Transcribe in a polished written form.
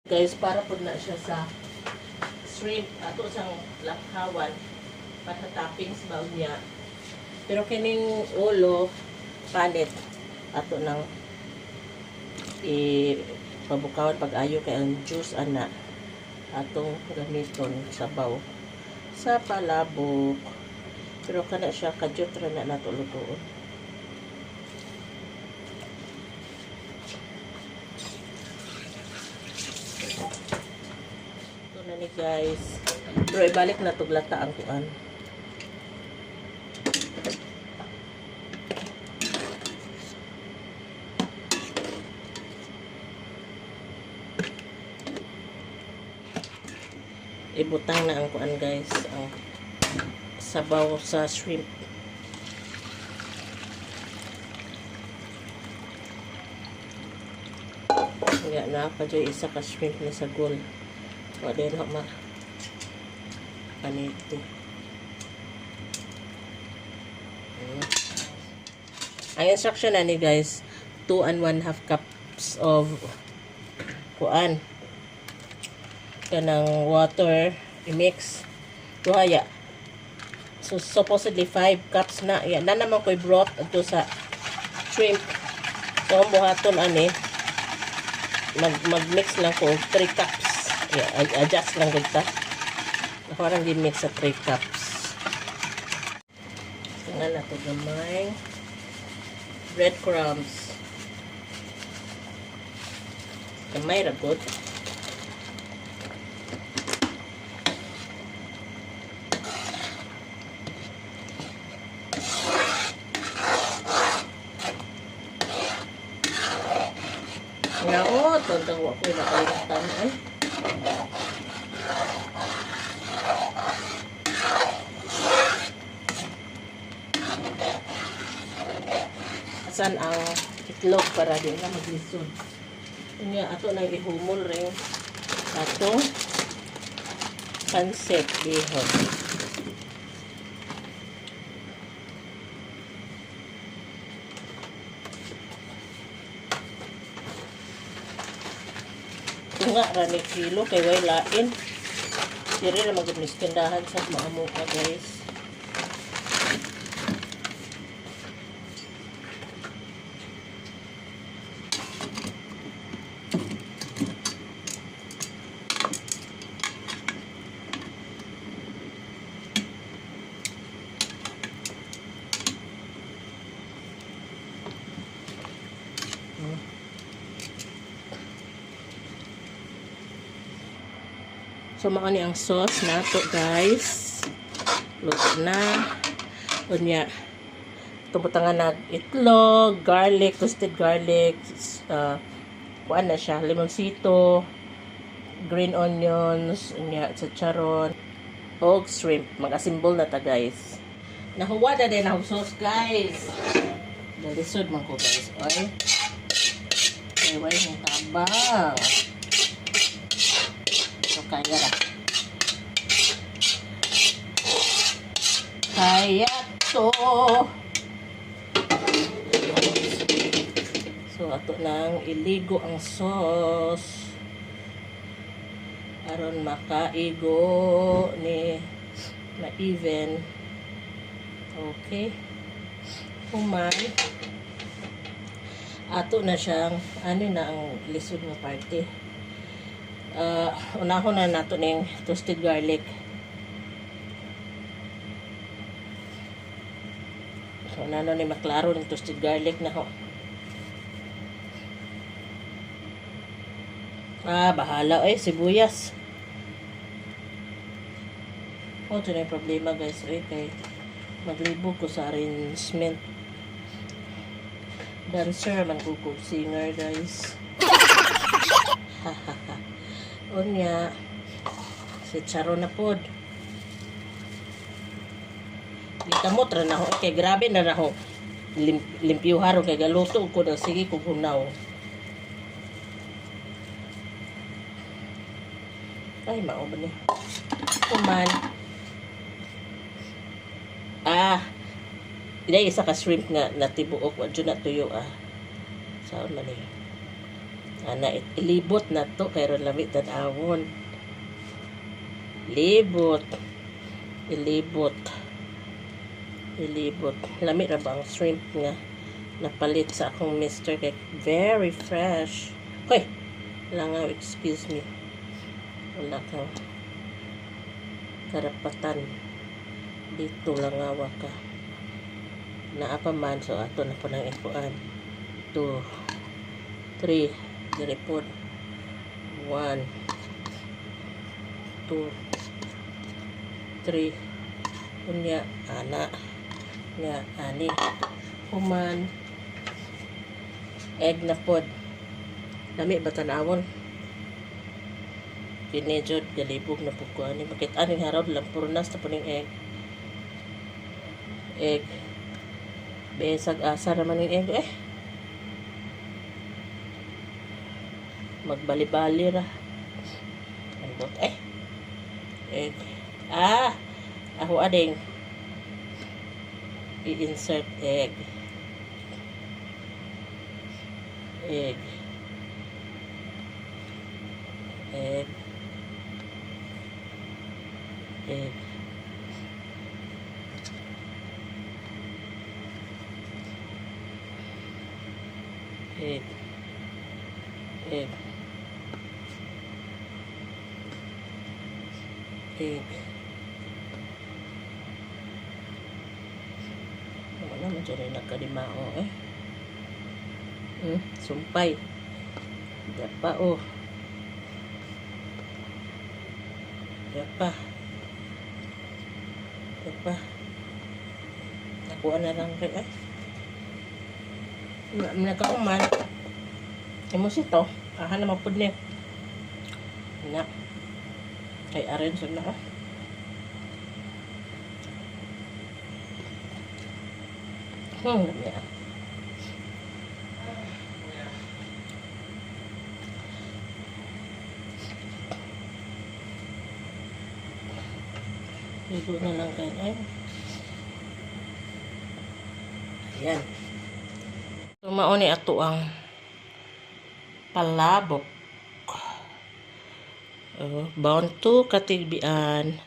Guys, para po na siya sa shrimp ato sang lakhawan para toppings ba niya. Pero kining ulo palit ato nang pabukawan pag-ayo kay ang juice ana atong gamiton sabaw sa palabok. Pero kana siya kadyot ra na nato lutuon. Ito na ni guys. Pero ibalik na to glata ang kuan. Ibutang na ang kuan guys, ang sabaw sa shrimp. Kaya na pa dyan isa ka shrimp na sa goal. Wala din ako panito. Ang instruction na ni guys, 2 and 1/2 cups of kuan kanang water i-mix duhaya. So supposedly 5 cups na yan na naman ko'y broth ato sa shrimp. So buhaton ani mag-mix lang ko 3 cups. Adjust lang gud ta. Ako lang gi-mix sa 3 cups. Tingnan nato gamay breadcrumbs. Gamay ra gud. Nao, tontang wa ko nakalimutan ay. Asan ang itlog para di na maglisod. Unya ato nang ihumol ring atong pancit bihon. Nga rani kilo kay way lain. Diri na magmiskendahan sa mga mukha guys. So, mauni ang sauce nato guys. Luto na. Unya, tubutangan na itlog, garlic, toasted garlic, kuan na siya, limonsito, green onions, unya, chicharon, og shrimp. Mag-assemble na ta guys. Nahuwa na din ang sauce guys. Dalisod man ko guys. Oy. Ay, yung tabang. Kaya ra. Kaya to. So ato nang iligo ang sauce aron makaigo ni ma-even. Okay. Human. Ato na siyang ano na ang lisod nga parte. Unahon na nato ning toasted garlic. So nano ni maklaro ning toasted garlic na ho. Bahala sibuyas. Ito na yung problema guys. Kay maglibog ko sa arrangement. Dancer man ko singer guys. Hahaha. Unya si charo na pod. Gikamot ra na ho kay grabe na ra ho. Limpyo haro kay galuto ko na sige kung hunaw. Ay mao ba ni? Kuman. Dili isa ka shrimp nga natibuok wa jud na tuyo Saon man ni? Ana ilibot na to pero lami tan-awon. Libot. Ilibot. Lami ra ba ang shrimp nga napalit sa akong mister kay very fresh. Hoy, langaw, excuse me. Wala kang karapatan. Dito langawa ka. Naa pa man, so ato na po ng ikuan. 2, 3, diripod. 1, 2, 3, unya, ana, nga, ani, human, egg na pod. Dami ba tanawon? Kinejod, galibog na po ko. Ani, bakit aning haraw lang, puro nas na po ng egg. Egg. Besag asa naman ng egg, eh. Magbali-bali ra. Andot, eh. Egg. Ako ading i-insert egg. Egg. Egg. Egg. Egg. Egg. Egg. Wala man dyan yung nagkalimao, eh. Sumpay. Dapa, oh. Dapa. Nakuha na lang rin, eh. Nagkauman. Imus ito. Aha na mapud niya. Na. Ay, arin sa na, oh. Dami, ah. Ligo na lang kayo, eh. Ayan. Tumaon ni ato ang palabok. Bound to katigbian.